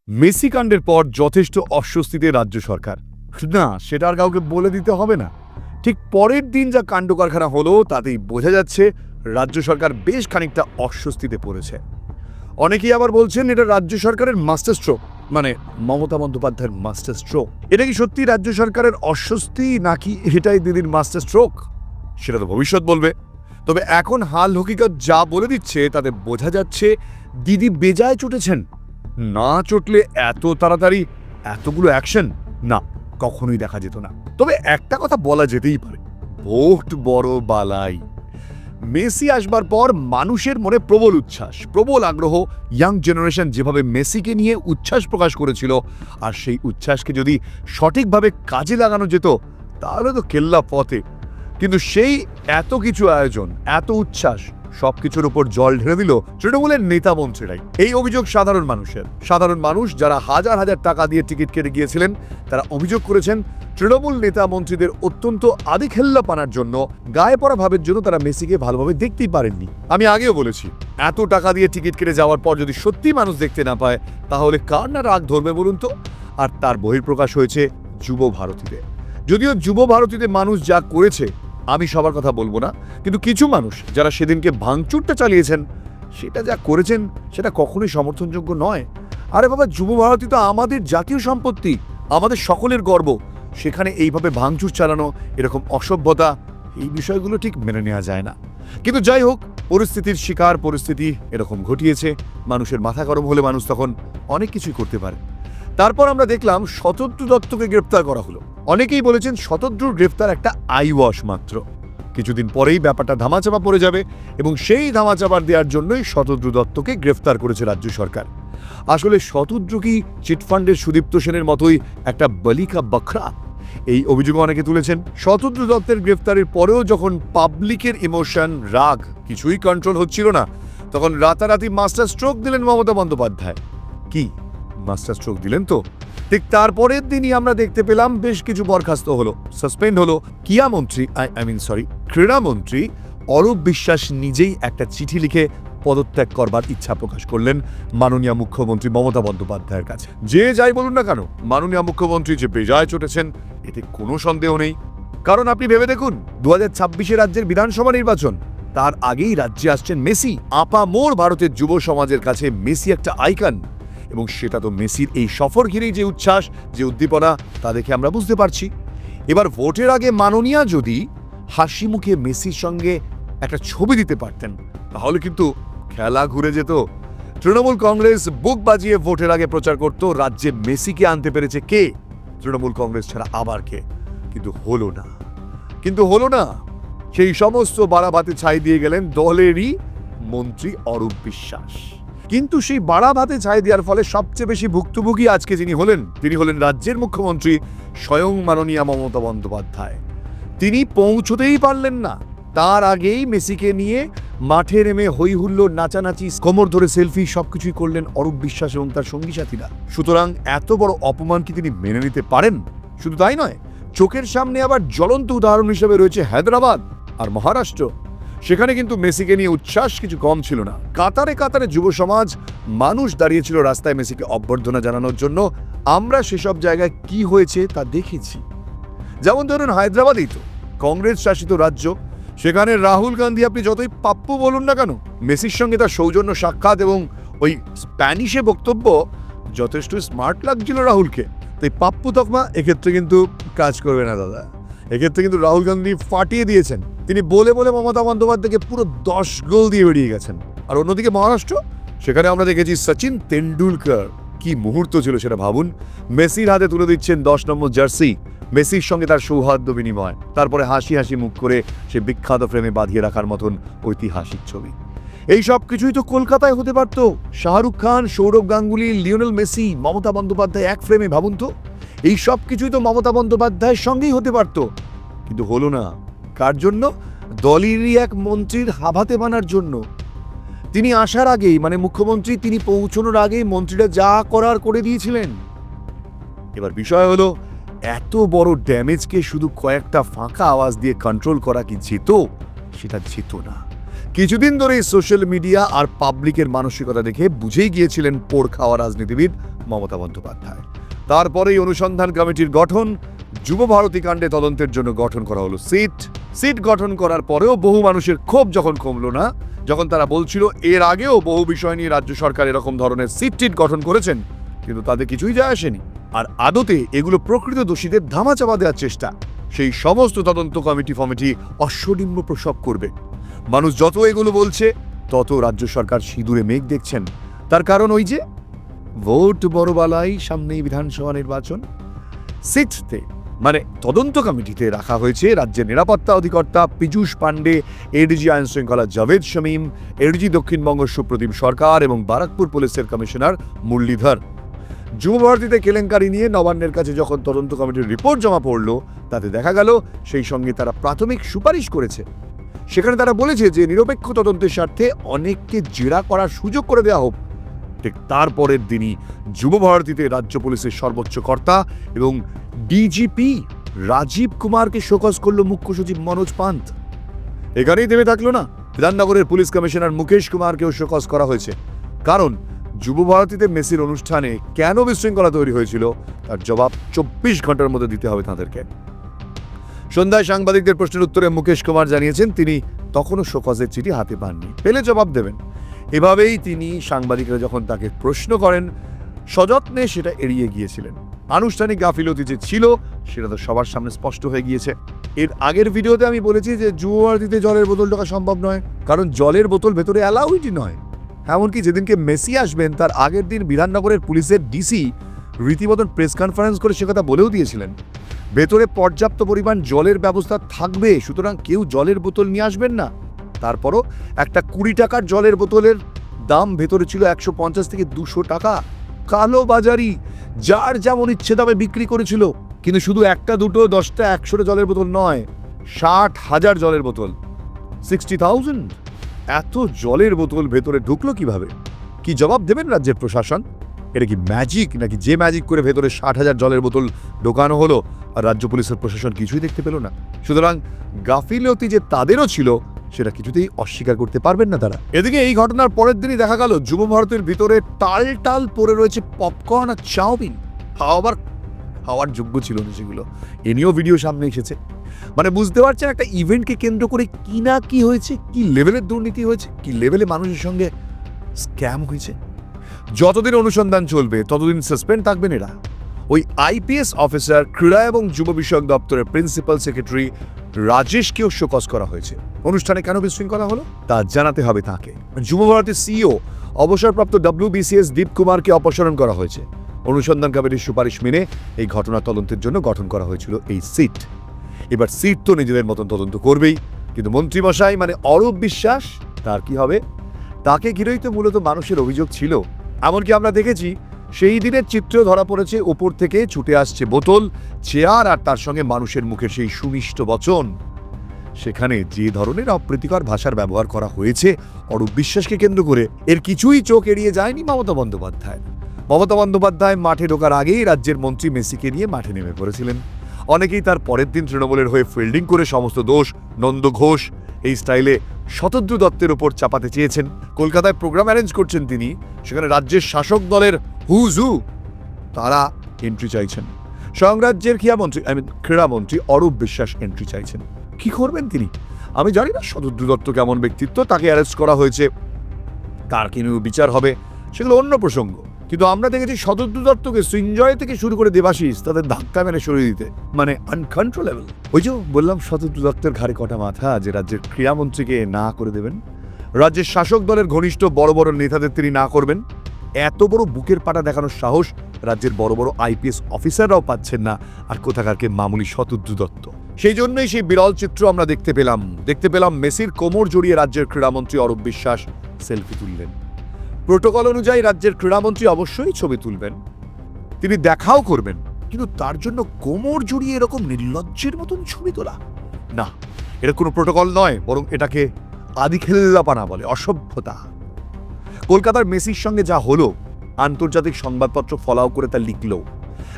Messi কাণ্ডের পর যথেষ্ট অস্বস্তিতে রাজ্য সরকার। না, সেটা আর কাউকে বলে দিতে হবে না। ঠিক পরের দিন যা কাণ্ড কারখানা হলো তাতেই বোঝা যাচ্ছে রাজ্য সরকার বেশ খানিকটা অস্বস্তিতে পড়েছে। অনেকেই আবার বলছেন এটা রাজ্য সরকারের মাস্টার স্ট্রোক, মানে মমতা বন্দ্যোপাধ্যায়ের মাস্টার স্ট্রোক। এটা কি সত্যি রাজ্য সরকারের অস্বস্তি, নাকি এটাই দিদির মাস্টার স্ট্রোক? সেটা তো ভবিষ্যৎ বলবে। তবে এখন হাল হকিকত যা বলে দিচ্ছে তাতে বোঝা যাচ্ছে দিদি বেজায় চটেছেন। না চটলে এত তাড়াতাড়ি এতগুলো অ্যাকশন না, কখনোই দেখা যেত না। তবে একটা কথা বলা যেতেই পারে, ভোট বড় বালাই। মেসি আসবার পর মানুষের মনে প্রবল উচ্ছ্বাস, প্রবল আগ্রহ। ইয়াং জেনারেশন যেভাবে মেসিকে নিয়ে উচ্ছ্বাস প্রকাশ করেছিল, আর সেই উচ্ছ্বাসকে যদি সঠিকভাবে কাজে লাগানো যেত তাহলে তো কেল্লা ফতে। কিন্তু সেই এত কিছু আয়োজন, এত উচ্ছ্বাস, সবকিছুর উপর জল ঢেলে দিল তৃণমূলের নেতা মন্ত্রীরাই। এই অভিযোগ সাধারণ মানুষের। সাধারণ মানুষ যারা হাজার হাজার টাকা দিয়ে টিকিট কেটে গিয়েছিলেন, তারা অভিযোগ করেছেন তৃণমূল নেতা মন্ত্রীদের অত্যন্ত আদিখেল্লাপানার জন্য, গায়ে পড়া ভাবের জন্য তারা মেসিকে ভালোভাবে দেখতেই পারেননি। আমি আগেও বলেছি, এত টাকা দিয়ে টিকিট কেটে যাওয়ার পর যদি সত্যি মানুষ দেখতে না পায় তাহলে কার না রাগ ধরবে বলুন তো? আর তার বহিঃপ্রকাশ হয়েছে যুব ভারতীতে। যদিও যুব ভারতীতে মানুষ যা করেছে, আমি সবার কথা বলবো না, কিন্তু কিছু মানুষ যারা সেদিনকে ভাঙচুরটা চালিয়েছেন, সেটা যা করেছেন সেটা কখনোই সমর্থনযোগ্য নয়। আরে বাবা, যুব ভারতী তো আমাদের জাতীয় সম্পত্তি, আমাদের সকলের গর্ব। সেখানে এইভাবে ভাঙচুর চালানো, এরকম অসভ্যতা, এই বিষয়গুলো ঠিক মেনে নেওয়া যায় না। কিন্তু যাই হোক, পরিস্থিতির শিকার, পরিস্থিতি এরকম ঘটিয়েছে। মানুষের মাথা গরম হলে মানুষ তখন অনেক কিছুই করতে পারে। তারপর আমরা দেখলাম শতদ্রু দত্তকে গ্রেপ্তার করা হলো। অনেকেই বলেছেন শতদ্রুর গ্রেফতার একটা আইওয়াশ মাত্র। কিছুদিন পরেই ব্যাপারটা ধামাচাপা পড়ে যাবে, এবং সেই ধামাচাপা দেওয়ার জন্যই শতদ্রু দত্তকে গ্রেফতার করেছে রাজ্য সরকার। আসলে শতদ্রু কি চিটফান্ডের সুদীপ্ত সেনের মতোই একটা বলিকা বখরা? এই অভিযোগ অনেকে তুলেছেন। শতদ্রু দত্তের গ্রেফতারের পরেও যখন পাবলিকের ইমোশন, রাগ কিছুই কন্ট্রোল হচ্ছিল না, তখন রাতারাতি মাস্টার স্ট্রোক দিলেন মমতা বন্দ্যোপাধ্যায়। কি মাস্টার স্ট্রোক দিলেন তো? ঠিক তারপরের দিনই আমরা দেখতে পেলাম বেশ কিছু বরখাস্ত হলো, সাসপেন্ড হলো। ক্রীড়ামন্ত্রী অরূপ বিশ্বাস নিজেই একটা চিঠি লিখে পদত্যাগ করবার ইচ্ছা প্রকাশ করলেন মাননীয় মুখ্যমন্ত্রী মমতা বন্দ্যোপাধ্যায়ের কাছে। যে যাই বলুন না কেন, মাননীয় মুখ্যমন্ত্রী যে বেজায় চটেছেন এতে কোনো সন্দেহ নেই। কারণ আপনি ভেবে দেখুন, 2026 রাজ্যের বিধানসভা নির্বাচন, তার আগেই রাজ্যে আসছেন মেসি। আপামোর ভারতের যুব সমাজের কাছে মেসি একটা আইকন, এবং সেটা তো মেসির এই সফর ঘিরেই যে উচ্ছ্বাস, যে উদ্দীপনা, তা দেখে আমরা বুঝতে পারছি। এবার ভোটের আগে মাননীয়া যদি হাসি মুখে মেসির সঙ্গে একটা ছবি দিতে পারতেন, তাহলে কিন্তু খেলা ঘুরে যেত। তৃণমূল কংগ্রেস বুক বাজিয়ে ভোটের আগে প্রচার করত রাজ্যে মেসিকে আনতে পেরেছে কে, তৃণমূল কংগ্রেস ছাড়া আবার কে। কিন্তু হলো না। সেই সমস্ত বাড়াভাতে ছাই দিয়ে গেলেন দলেরই মন্ত্রী অরূপ বিশ্বাস। কিন্তু সেই বাড়া ভাতে ছাই দেওয়ার ফলে সবচেয়ে বেশি ভুক্তভোগী আজকে যিনি হলেন, তিনি হলেন রাজ্যের মুখ্যমন্ত্রী স্বয়ং মাননীয়া মমতা বন্দ্যোপাধ্যায়। তিনি পৌঁছতেই পারলেন না, তার আগেই মেসিকে নিয়ে মাঠে নেমে হই হুল্লোড়, নাচানাচি, কোমর ধরে সেলফি, সবকিছুই করলেন অরূপ বিশ্বাস এবং তার সঙ্গী সাথীরা। সুতরাং এত বড় অপমান কি তিনি মেনে নিতে পারেন? শুধু তাই নয়, চোখের সামনে আবার জ্বলন্ত উদাহরণ হিসেবে রয়েছে হায়দ্রাবাদ আর মহারাষ্ট্র। সেখানে কিন্তু মেসিকে নিয়ে উচ্ছ্বাস কিছু কম ছিল না। কাতারে কাতারে যুব সমাজ, মানুষ দাঁড়িয়েছিল রাস্তায় মেসিকে অভ্যর্থনা জানানোর জন্য। আমরা সেসব জায়গায় কি হয়েছে তা দেখেছি। যেমন ধরুন হায়দ্রাবাদেই তো কংগ্রেস শাসিত রাজ্য, সেখানে রাহুল গান্ধী, আপনি যতই পাপ্পু বলুন না কেন, মেসির সঙ্গে তার সৌজন্য সাক্ষাৎ এবং ওই স্প্যানিশে বক্তব্য যথেষ্ট স্মার্ট লাগছিল রাহুলকে। তাই পাপ্পু তকমা এক্ষেত্রে কিন্তু কাজ করবে না দাদা। এক্ষেত্রে কিন্তু রাহুল গান্ধী ফাটিয়ে দিয়েছেন। তিনি বলে বলে মমতা বন্দ্যোপাধ্যায়কে পুরো 10 গোল দিয়ে বেরিয়ে গেছেন। আর অন্যদিকে মহারাষ্ট্র, সেখানে আমরা দেখেছি সচিন তেন্ডুলকর। কি মুহূর্ত ছিল সেটা ভাবুন। মেসির হাতে তুলে দিচ্ছেন 10 নম্বর জার্সি, মেসির সঙ্গে তার সৌহার্দ্য বিনিময়, তারপরে হাসি হাসি মুখ করে সে বিখ্যাত ফ্রেমে বাঁধিয়ে রাখার মতন ঐতিহাসিক ছবি। এই সব কিছুই তো কলকাতায় হতে পারত। শাহরুখ খান, সৌরভ গাঙ্গুলি, লিওনেল মেসি, মমতা বন্দ্যোপাধ্যায় এক ফ্রেমে, ভাবুন তো। এই সব কিছুই তো মমতা বন্দ্যোপাধ্যায়ের সঙ্গেই হতে পারত, কিন্তু হলো না। কার জন্য? দলেরই এক মন্ত্রীর হাভাতে বানার জন্য। তিনি আসার আগেই, মানে মুখ্যমন্ত্রী তিনি পৌঁছানোর আগেই মন্ত্রীরা যা করার করে দিয়েছিলেন। এবার বিষয় হলো, এত বড় ড্যামেজকে শুধু কয়েকটা ফাঁকা আওয়াজ দিয়ে কন্ট্রোল করা কি যেত? সেটা যেত না। কিছুদিন ধরেই সোশ্যাল মিডিয়া আর পাবলিকের মানসিকতা দেখে বুঝেই গিয়েছিলেন পোড় খাওয়া রাজনীতিবিদ মমতা বন্দ্যোপাধ্যায়। তারপরেই অনুসন্ধান কমিটির গঠন, যুবভারতী কাণ্ডে তদন্তের জন্য গঠন করা হলো সিট গঠন করার পরেও বহু মানুষের ক্ষোভ যখন কমলো না, যখন তারা বলছিল এর আগেও বহু বিষয় নিয়ে রাজ্য সরকার এরকম ধরনের সিট গঠন করেছেন, কিন্তু তাদের কিছুই যায় আসেনি। আর আদতে এগুলো প্রকৃত দোষীদের ধামাচাপা দেওয়ার চেষ্টা। সেই সমস্ত তদন্ত কমিটি অশ্বডিম্ব প্রসব করবে। মানুষ যত এগুলো বলছে তত রাজ্য সরকার সিঁদুরে মেঘ দেখছেন। তার কারণ ওই যে ভোট বড়বালাই, সামনেই বিধানসভা নির্বাচন। সিটতে মানে তদন্ত কমিটিতে রাখা হয়েছে রাজ্যের নিরাপত্তা অধিকর্তা পীযূষ পাণ্ডে, এডিজি আইন শৃঙ্খলা জাভেদ শামীম, এডিজি দক্ষিণবঙ্গ সুপ্রদীপ সরকার এবং বারাকপুর পুলিশের কমিশনার মুরলীধর। যুবভারতীতে কেলেঙ্কারি নিয়ে নবান্নের কাছে যখন তদন্ত কমিটির রিপোর্ট জমা পড়ল, তাতে দেখা গেল সেই সঙ্গে তারা প্রাথমিক সুপারিশ করেছে। সেখানে তারা বলেছে যে নিরপেক্ষ তদন্তের স্বার্থে অনেককে জেরা করার সুযোগ করে দেওয়া হোক। ঠিক তারপরের দিনই যুবভারতীতে রাজ্য পুলিশের সর্বোচ্চ কর্তা এবং ডিজিপি রাজীব কুমারকে শোকজ করল মুখ্য সচিব মনোজ পান্ত। এখানেই থেমে থাকলো না, বিধাননগরের পুলিশ কমিশনার মুকেশ কুমারকেও শোকজ করা হয়েছে। কারণ যুবভারতীতে মেসির অনুষ্ঠানে কেন বিশৃঙ্খলা তৈরি হয়েছিল তার জবাব 24 ঘন্টার মধ্যে দিতে হবে তাদেরকে। সন্ধ্যায় সাংবাদিকদের প্রশ্নের উত্তরে মুকেশ কুমার জানিয়েছেন তিনি তখনও শোকজের চিঠি হাতে পাননি, পেলে জবাব দেবেন। এভাবেই তিনি সাংবাদিকরা যখন তাকে প্রশ্ন করেন সযত্নে সেটা এড়িয়ে গিয়েছিলেন। আনুষ্ঠানিক গাফিলতি যে ছিল সেটা তো সবার সামনে স্পষ্ট হয়ে গিয়েছে। এর আগের ভিডিওতে আমি বলেছি যে যুবভারতীতে জলের বোতল ঢোকা সম্ভব নয়, কারণ জলের বোতল ভেতরে অ্যালাউডই নয়। এমনকি যেদিনকে মেসি আসবেন তার আগের দিন বিধাননগরের পুলিশের ডিসি রীতিমতন প্রেস কনফারেন্স করে সে কথা বলেও দিয়েছিলেন ভেতরে পর্যাপ্ত পরিমাণ জলের ব্যবস্থা থাকবে, সুতরাং কেউ জলের বোতল নিয়ে আসবেন না। তারপরও একটা 20 টাকার জলের বোতলের দাম ভেতরে ছিল 150 থেকে 200 টাকা। কালো বাজারি যার যেমন ইচ্ছে দামে বিক্রি করেছিল। কিন্তু শুধু একটা, দুটো, 10টা, 100 জলের বোতল নয়, 60,000 জলের বোতল, 60,000। এত জলের বোতল ভেতরে ঢুকলো কিভাবে? কি জবাব দেবেন রাজ্যের প্রশাসন? এটা কি ম্যাজিক, নাকি যে ম্যাজিক করে ভেতরে 60,000 জলের বোতল ঢোকানো হলো আর রাজ্য পুলিশের প্রশাসন কিছুই দেখতে পেল না? সুতরাং গাফিলতি যে তাদেরও ছিল সেটা কিছুতেই অস্বীকার করতে পারবেন না তারা। এদিকে এই ঘটনার পরের দিনই দেখা গেল যুবভারতীর ভিতরে টাল পড়ে রয়েছে পপকর্ন আর চাউমিন। খাওয়ার যোগ্য ছিল না সেগুলো। এ নিয়েও ভিডিও সামনে এসেছে। মানে বুঝতে পারছেন একটা ইভেন্টকে কেন্দ্র করে কি না কি হয়েছে, কি লেভেলের দুর্নীতি হয়েছে, কি লেভেলে মানুষের সঙ্গে স্ক্যাম হয়েছে। যতদিন অনুসন্ধান চলবে ততদিন সাসপেন্ড থাকবেন এরা। ওই আইপিএস অফিসার, ক্রীড়া এবং যুব বিষয়ক দপ্তরের প্রিন্সিপাল সেক্রেটারি রাজেশকেও শোকজ করা হয়েছে। অনুষ্ঠানে কেন বিশৃঙ্খলা হলো তা জানাতে হবে তাকে। যুবভারতীর সিইও অবসরপ্রাপ্ত WBCS দীপ কুমারকে অপসারণ করা হয়েছে। অনুসন্ধান কমিটির সুপারিশ মেনে এই ঘটনা তদন্তের জন্য গঠন করা হয়েছিল এই সিট। এবার সিট তো নিজেদের মতন তদন্ত করবেই, কিন্তু মন্ত্রীমশাই মানে অরূপ বিশ্বাস, তার কি হবে? তাকে ঘিরেই তো মূলত মানুষের অভিযোগ ছিল। এমনকি আমরা দেখেছি সেই দিনের চিত্র ধরা পড়েছে, ওপর থেকে ছুটে আসছে বোতল, চেয়ার আর তার সঙ্গে মানুষের মুখে সেই সুমিষ্ট বচন। সেখানে যে ধরনের অপ্রীতিকর ভাষার ব্যবহার করা হয়েছে অরূপ বিশ্বাসকে কেন্দ্র করে, এর কিছুই চোখ এড়িয়ে যায়নি মমতা বন্দ্যোপাধ্যায়। মমতা বন্দ্যোপাধ্যায় মাঠে ঢোকার আগেই রাজ্যের মন্ত্রী মেসিকে নিয়ে মাঠে নেমে পড়েছিলেন। অনেকেই তার পরের দিন তৃণমূলের হয়ে ফিল্ডিং করে সমস্ত দোষ নন্দ ঘোষ এই স্টাইলে শতদ্রু দত্তের ওপর চাপাতে চেয়েছেন। কলকাতায় প্রোগ্রাম অ্যারেঞ্জ করছেন তিনি, সেখানে রাজ্যের শাসক দলের হুজু তারা এন্ট্রি চাইছেন। স্বয়ং রাজ্যের ক্রীড়ামন্ত্রী অরূপ বিশ্বাস এন্ট্রি চাইছেন। কি করবেন তিনি? আমি জানি না শতদ্রু দত্ত কেমন ব্যক্তিত্ব, তাকে অ্যারেস্ট করা হয়েছে, তার কিন্তু বিচার হবে, সেগুলো অন্য প্রসঙ্গ। কিন্তু আমরা দেখেছি শতদ্রু দত্তকে সৃঞ্জয় থেকে শুরু করে দেবাশিস তাদের ধাক্কা মেরে সরিয়ে দিতে, মানে আনকন্ট্রোলেবল। ওই যে বললাম শতদ্রু দত্তের ঘাড়ে কটা মাথা যে রাজ্যের ক্রীড়ামন্ত্রীকে না করে দেবেন, রাজ্যের শাসক দলের ঘনিষ্ঠ বড় বড় নেতাদের তিনি না করবেন। এত বড় বুকের পাটা দেখানোর সাহস রাজ্যের বড় বড় আইপিএস অফিসাররাও পাচ্ছেন না, আর কোথাকারকে মামুলি শতদ্রু দত্ত। সেই জন্যই সেই বিরল চিত্র আমরা দেখতে পেলাম মেসির কোমর জড়িয়ে রাজ্যের ক্রীড়ামন্ত্রী অরূপ বিশ্বাস সেলফি তুললেন। প্রোটোকল অনুযায়ী রাজ্যের ক্রীড়ামন্ত্রী অবশ্যই ছবি তুলবেন, তিনি দেখাও করবেন, কিন্তু তার জন্য কোমর জড়িয়ে এরকম নির্লজ্জের মতন ছবি তোলা না, এটা কোনো প্রোটোকল নয়, বরং এটাকে আদিখেল্লাপানা বলে, অসভ্যতা। কলকাতার মেসির সঙ্গে যা হলো আন্তর্জাতিক সংবাদপত্র ফলাও করে তা লিখল।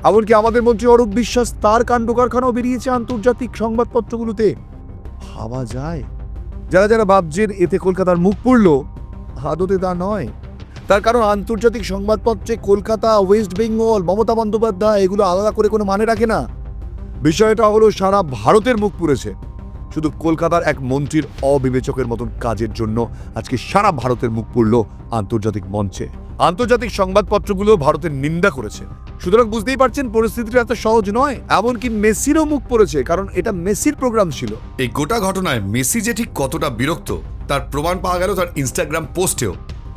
এমনকি আমাদের মন্ত্রী অরূপ বিশ্বাস তার কাণ্ড কারখানাও বেরিয়েছে আন্তর্জাতিক সংবাদপত্রগুলোতে। ভাবা যায়? যারা ভাবছেন এতে কলকাতার মুখ পুড়ল, আদতে তা নয়। তার কারণ আন্তর্জাতিক সংবাদপত্রে কলকাতা, ওয়েস্ট বেঙ্গল, মমতা বন্দ্যোপাধ্যায় এগুলো আলাদা করে কোনো মানে রাখে না। বিষয়টা হলো সারা ভারতের মুখ পুড়েছে শুধু কলকাতার এক মন্ত্রীর অবিবেচকের মতন কাজের জন্য। আজকে সারা ভারতের মুখ পুড়ল আন্তর্জাতিক মঞ্চে। আন্তর্জাতিক সংবাদপত্রগুলো ভারতের নিন্দা করেছে। সুতরাং বুঝতেই পারছেন পরিস্থিতিটা এত সহজ নয়। এমনকি মেসিরও মুখ পড়েছে, কারণ এটা মেসির প্রোগ্রাম ছিল। এই গোটা ঘটনায় মেসি যে ঠিক কতটা বিরক্ত তার প্রমাণ পাওয়া গেল তার ইনস্টাগ্রাম পোস্টেও।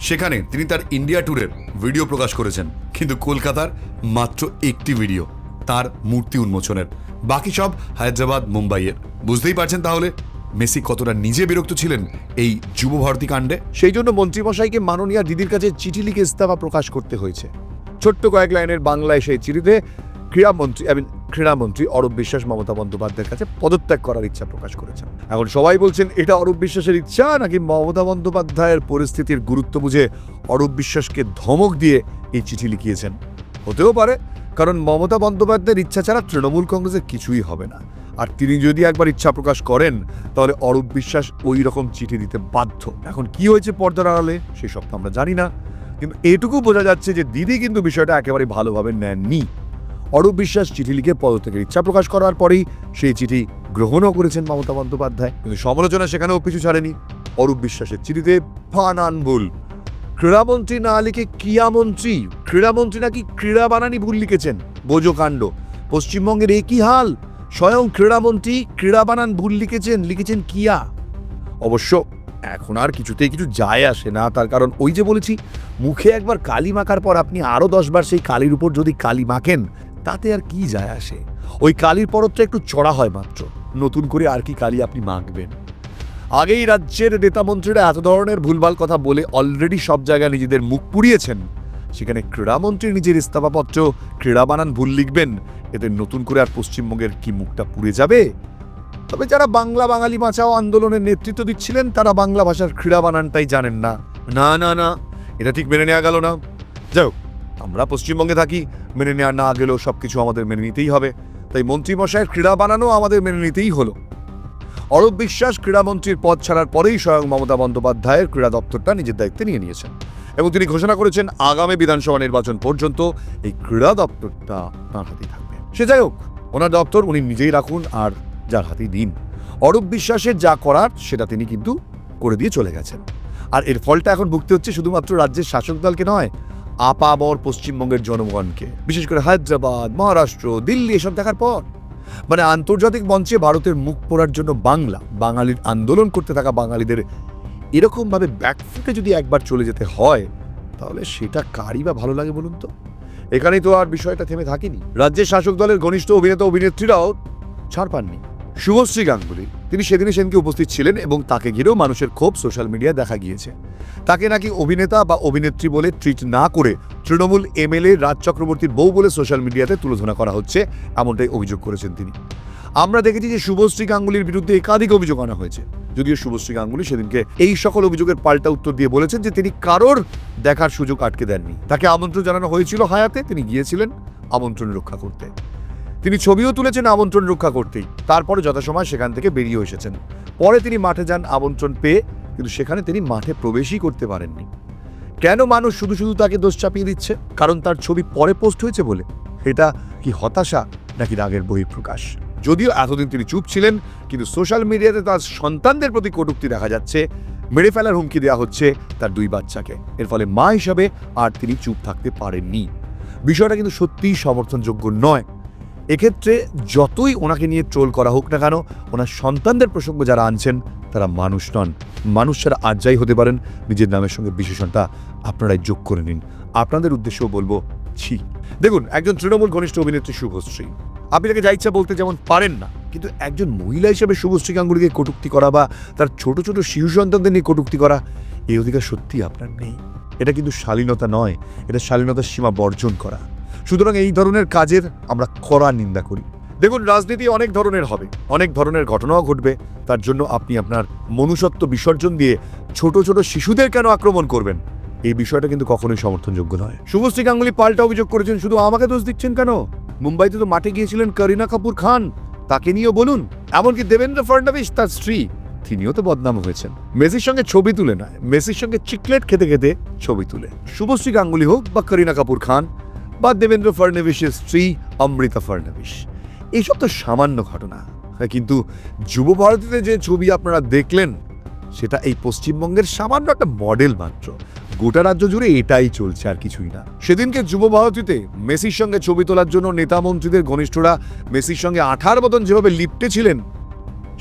সেখানে তিনি তার ইন্ডিয়া ট্যুরের ভিডিও প্রকাশ করেছেন, কিন্তু কলকাতার মাত্র একটি ভিডিও তার মূর্তি উন্মোচনের, বাকি সব হায়দ্রাবাদ, মুম্বাইয়ের। বুঝতেই পারছেন তাহলে মেসি কতটা নিজে বিরক্ত ছিলেন এই যুব ভারতী কাণ্ডে। সেই জন্য মন্ত্রীমশাইকে মাননীয়া দিদির কাছে চিঠি লিখে ইস্তফা প্রকাশ করতে হয়েছে। ছোট্ট কয়েক লাইনের বাংলায় সেই চিঠিতে ক্রীড়ামন্ত্রী অরূপ বিশ্বাস মমতা বন্দ্যোপাধ্যায়ের কাছে পদত্যাগ করার ইচ্ছা প্রকাশ করেছেন। এখন সবাই বলছেন এটা অরূপ বিশ্বাসের ইচ্ছা নাকি মমতা বন্দ্যোপাধ্যায়ের পরিস্থিতির গুরুত্ব বুঝে অরূপ বিশ্বাসকে ধমক দিয়ে এই চিঠি লিখিয়েছেন। হতেও পারে, কারণ মমতা বন্দ্যোপাধ্যায়ের ইচ্ছা ছাড়া তৃণমূল কংগ্রেসের কিছুই হবে না। আর তিনি যদি একবার ইচ্ছা প্রকাশ করেন তাহলে অরূপ বিশ্বাস ওই রকম চিঠি দিতে বাধ্য। এখন কি হয়েছে পর্দার আড়ালে সেসব তো আমরা জানি না, কিন্তু এটুকু বোঝা যাচ্ছে যে দিদি কিন্তু বিষয়টা একেবারে ভালোভাবে নেননি। অরূপ বিশ্বাস চিঠি লিখে পদত্যাগের ইচ্ছা প্রকাশ করার পরেই সেই চিঠি গ্রহণও করেছেন মমতা বন্দ্যোপাধ্যায়, কিন্তু সমালোচনা সেখানেও পিছু ছাড়েনি। অরূপ বিশ্বাসের চিঠিতে ফানান ভুল, ক্রীড়ামন্ত্রী না লিখে ক্রীড়ামন্ত্রী, ক্রীড়ামন্ত্রী নাকি ক্রীড়া বানানি ভুল লিখেছেন। বোঝো কাণ্ড, পশ্চিমবঙ্গের একই হাল। স্বয়ং ক্রীড়ামন্ত্রী ক্রীড়া বানান ভুল লিখেছেন কিয়া। অবশ্য এখন আর কিছুতেই কিছু যায় আসে না, তার কারণ ওই যে বলেছি, মুখে একবার কালি মাখার পর আপনি আরো 10 বার সেই কালির উপর যদি কালি মাখেন তাতে আর কি যায় আসে। ওই কালির পরতটা একটু চড়া হয় মাত্র, নতুন করে আর কি কালি আপনি মাখবেন। আগেই রাজ্যের নেতা মন্ত্রীরা এত ধরনের ভুলভাল কথা বলে অলরেডি সব জায়গায় নিজেদের মুখ পুড়িয়েছেন, সেখানে ক্রীড়ামন্ত্রী নিজের ইস্তফাপত্র ক্রীড়া বানান ভুল লিখবেন, এদের নতুন করে আর পশ্চিমবঙ্গের কি মুখটা পুড়ে যাবে? তবে যারা বাংলা বাঙালি বাঁচাও আন্দোলনের নেতৃত্ব দিচ্ছিলেন তারা বাংলা ভাষার ক্রীড়া বানানটাই জানেন না। না না না, এটা ঠিক মেনে নেওয়া গেল না। যাই হোক, আমরা পশ্চিমবঙ্গে থাকি, মেনে নেওয়া না গেলেও সবকিছু আমাদের মেনে নিতেই হবে। তাই মন্ত্রীমশাইয়ের ক্রীড়া বানানো আমাদের মেনে নিতেই হলো। অরূপ বিশ্বাস ক্রীড়ামন্ত্রীর পদ ছাড়ার পরেই স্বয়ং মমতা বন্দ্যোপাধ্যায়ের ক্রীড়া দপ্তরটা নিজের দায়িত্বে নিয়ে নিয়েছেন এবং তিনি ঘোষণা করেছেন আগামী বিধানসভা নির্বাচন পর্যন্ত এই ক্রীড়া দপ্তরটা তাঁর হাতেই থাকবে। সে যাই হোক, ওনার দপ্তর উনি নিজেই রাখুন আর যার হাতেই দিন। অরূপ বিশ্বাসের যা করার সেটা তিনি কিন্তু করে দিয়ে চলে গেছেন, আর এর ফলটা এখন ভুগতে হচ্ছে শুধুমাত্র রাজ্যের শাসক দলকে নয়, আপামর পশ্চিমবঙ্গের জনগণকে, বিশেষ করে হায়দ্রাবাদ, মহারাষ্ট্র, দিল্লি এসব দেখার পর। মানে আন্তর্জাতিক মঞ্চে ভারতের মুখ পোড়ার জন্য বাঙালির আন্দোলন করতে থাকা বাঙালিদের এরকমভাবে ব্যাকফুটে যদি একবার চলে যেতে হয় তাহলে সেটা কারই বা ভালো লাগে বলুন তো? এখানেই তো আর বিষয়টা থেমে থাকেনি। রাজ্যের শাসক দলের ঘনিষ্ঠ অভিনেতা অভিনেত্রীরাও ছাড় পাননি। শুভশ্রী গাঙ্গুলি তিনি সেদিনকে উপস্থিত ছিলেন এবং তাকে ঘিরেও মানুষের ক্ষোভ সোশ্যাল মিডিয়ায় দেখা গিয়েছে। তাকে নাকি অভিনেতা বা অভিনেত্রী বলে ট্রিট না করে তৃণমূল এমএলএ রাজ চক্রবর্তীর বউ বলে সোশ্যাল মিডিয়াতে তুলোধনা করা হচ্ছে, এমনটাই অভিযোগ করেছেন তিনি। আমরা দেখেছি যে শুভশ্রী গাঙ্গুলির বিরুদ্ধে একাধিক অভিযোগ আনা হয়েছে, যদিও শুভশ্রী গাঙ্গুলি সেদিনকে এই সকল অভিযোগের পাল্টা উত্তর দিয়ে বলেছেন যে তিনি কারোর দেখার সুযোগ আটকে দেননি। তাকে আমন্ত্রণ জানানো হয়েছিল হায়াতে, তিনি গিয়েছিলেন আমন্ত্রণ রক্ষা করতে। তিনি ছবিও তুলেছেন আমন্ত্রণ রক্ষা করতেই, তারপরে যথাসময় সেখান থেকে বেরিয়ে এসেছেন। পরে তিনি মাঠে যান আমন্ত্রণ পেয়ে, কিন্তু সেখানে তিনি মাঠে প্রবেশই করতে পারেননি। কেন মানুষ শুধু শুধু তাকে দোষ চাপিয়ে দিচ্ছে? কারণ তার ছবি পরে পোস্ট হয়েছে বলে? এটা কি হতাশা নাকি রাগের বহিঃপ্রকাশ? যদিও এতদিন তিনি চুপ ছিলেন, কিন্তু সোশ্যাল মিডিয়াতে তার সন্তানদের প্রতি কটূক্তি দেখা যাচ্ছে, মেরে ফেলার হুমকি দেওয়া হচ্ছে তার 2 বাচ্চাকে। এর ফলে মা হিসাবে আর তিনি চুপ থাকতে পারেননি। বিষয়টা কিন্তু সত্যিই সমর্থনযোগ্য নয়। এক্ষেত্রে যতই ওনাকে নিয়ে ট্রোল করা হোক না কেন, ওনার সন্তানদের প্রসঙ্গ যারা আনছেন তারা মানুষ নন। মানুষ ছাড়া আর যাই হতে পারেন, নিজের নামের সঙ্গে বিশেষণটা আপনারাই যোগ করে নিন। আপনাদের উদ্দেশ্যেও বলবো ছি। দেখুন, একজন তৃণমূল ঘনিষ্ঠ অভিনেত্রী শুভশ্রী, আপনি তাকে যা ইচ্ছা বলতে যেমন পারেন না, কিন্তু একজন মহিলা হিসেবে শুভশ্রী গাঙ্গুলিকে কটূক্তি করা বা তার ছোট ছোট শিশু সন্তানদের নিয়ে কটূক্তি করা, এই অধিকার সত্যি আপনার নেই। এটা কিন্তু শালীনতা নয়, এটা শালীনতার সীমা বর্জন করা। সুতরাং এই ধরনের কাজের আমরা কড়া নিন্দা করি। দেখুন, রাজনীতি অনেক ধরনের হবে, অনেক ধরনের ঘটনাও ঘটবে। তার জন্য আপনি আপনার মনুষ্যত্ব বিসর্জন দিয়ে ছোট ছোট শিশুদের কেন আক্রমণ করবেন? এই বিষয়টা কিন্তু কখনোই সমর্থনযোগ্য নয়। শুভশ্রী গাঙ্গুলি পাল্টা অভিযোগ করেছেন, শুধু আমাকে দোষ দিচ্ছেন কেন? মুম্বাইতে তো মাঠে গিয়েছিলেন করিনা কাপুর খান, তাকে নিয়েও বলুন। এমনকি দেবেন্দ্র ফডনবিস তার স্ত্রী তিনিও তো বদনাম হয়েছেন। মেসির সঙ্গে ছবি তুলে নয়, মেসির সঙ্গে চিকলেট খেতে খেতে ছবি তুলে। শুভশ্রী গাঙ্গুলি হোক বা করিনা কাপুর খান বা দেবেন্দ্র ফডনবিসের স্ত্রী অমৃতা ফডনবিস, এইসব তো সামান্য ঘটনা। কিন্তু যুব ভারতীতে যে ছবি আপনারা দেখলেন সেটা এই পশ্চিমবঙ্গের সামান্য একটা মডেল মাত্র। গোটা রাজ্য জুড়ে এটাই চলছে, আর কিছুই না। সেদিনকে যুব ভারতীতে মেসির সঙ্গে ছবি তোলার জন্য নেতা মন্ত্রীদের ঘনিষ্ঠরা মেসির সঙ্গে আঠার মতন যেভাবে লিপ্টে ছিলেন,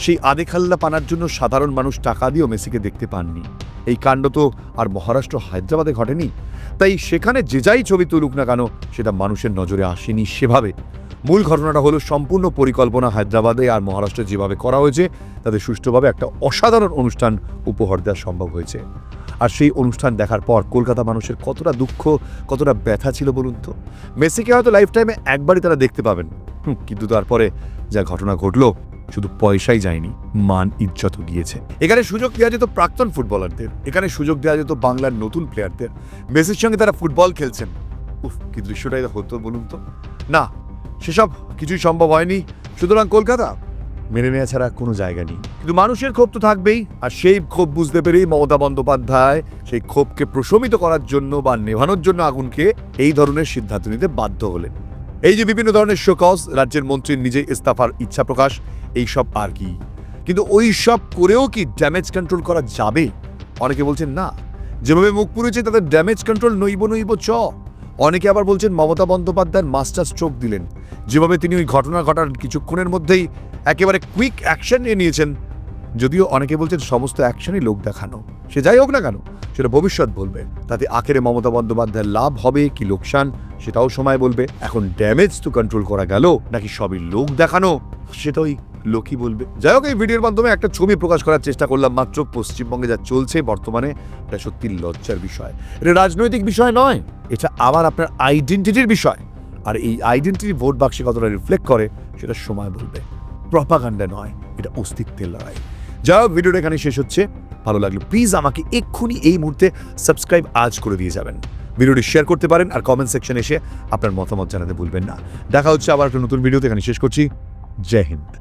সেই আদেখাল্লা পানার জন্য সাধারণ মানুষ টাকা দিয়েও মেসিকে দেখতে পাননি। এই কাণ্ড তো আর মহারাষ্ট্র হায়দ্রাবাদে ঘটেনি। তাই সেখানে যে যাই ছবি তুলুক না কেন সেটা মানুষের নজরে আসেনি সেভাবে। মূল ঘটনাটা হলো সম্পূর্ণ পরিকল্পনা হায়দ্রাবাদে আর মহারাষ্ট্রে যেভাবে করা হয়েছে তাদের সুষ্ঠুভাবে একটা অসাধারণ অনুষ্ঠান উপহার দেওয়া সম্ভব হয়েছে। আর সেই অনুষ্ঠান দেখার পর কলকাতা মানুষের কতটা দুঃখ, কতটা ব্যথা ছিল বলুন তো। মেসিকে হয়তো লাইফ টাইমে একবারই তারা দেখতে পাবেন, কিন্তু তারপরে যা ঘটনা ঘটলো, শুধু পয়সাই যায়নি, মান ইজ্জতও গিয়েছে। এখানে সুযোগ দেওয়া যেত প্রাক্তন ফুটবলারদের, এখানে সুযোগ দেওয়া যেত বাংলার নতুন প্লেয়ারদের। মেসির সঙ্গে তারা ফুটবল খেলছেন, কি দৃশ্যটাই হতো বলুন তো। না, সেসব কিছুই সম্ভব হয়নি। সুতরাং কলকাতা মেনে নেওয়া ছাড়া কোনো জায়গা নেই। কিন্তু মানুষের ক্ষোভ তো থাকবেই, আর সেই ক্ষোভ বুঝতে পেরেই মমতা বন্দ্যোপাধ্যায় সেই ক্ষোভকে প্রশমিত করার জন্য বা নেভানোর জন্য আগুনকে এই ধরনের সিদ্ধান্ত নিতে বাধ্য হলেন। এই যে বিভিন্ন ধরনের শোকজ, রাজ্যের মন্ত্রীর নিজেই ইস্তফার ইচ্ছা প্রকাশ, এইসব আর কি। কিন্তু ওই সব করেও কি ড্যামেজ কন্ট্রোল করা যাবে? অনেকে বলছেন না, যেভাবে মুখ পুড়েছে তাদের ড্যামেজ কন্ট্রোল নইব চ। অনেকে আবার বলছেন মমতা বন্দ্যোপাধ্যায়ের মাস্টার স্ট্রোক দিলেন, যেভাবে তিনি ওই ঘটনা ঘটার কিছুক্ষণের মধ্যেই একেবারে কুইক অ্যাকশন নিয়ে নিয়েছেন। যদিও অনেকে বলছেন সমস্ত অ্যাকশনই লোক দেখানো, সে যাই হোক না কেন সেটা ভবিষ্যৎ বলবে। তাতে আখেরে মমতা বন্দ্যোপাধ্যায়ের লাভ হবে কি লোকসান সেটাও সময় বলবে। এখন ড্যামেজ তো কন্ট্রোল করা গেল নাকি সবই লোক দেখানো, সেটাই লোকই বলবে। যাই হোক, এই ভিডিওর মাধ্যমে একটা ছবি প্রকাশ করার চেষ্টা করলাম মাত্র। পশ্চিমবঙ্গে যা চলছে বর্তমানে, এটা সত্যি লজ্জার বিষয়। এটা রাজনৈতিক বিষয় নয়, এটা আবার আপনার আইডেন্টিটির বিষয়। আর এই আইডেন্টিটি ভোট বাক্সে কতটা রিফ্লেক্ট করে সেটা সময় বলবে। প্রপাগান্ডা নয়, এটা অস্তিত্বের লড়াই। যাই হোক, ভিডিওটা এখানে শেষ হচ্ছে। ভালো লাগলো প্লিজ আমাকে এক্ষুনি এই মুহূর্তে সাবস্ক্রাইব আজ করে দিয়ে যাবেন। ভিডিওটি শেয়ার করতে পারেন আর কমেন্ট সেকশনে এসে আপনার মতামত জানাতে ভুলবেন না। দেখা হচ্ছে আবার একটা নতুন ভিডিওতে, এখানে শেষ করছি। জয় হিন্দ।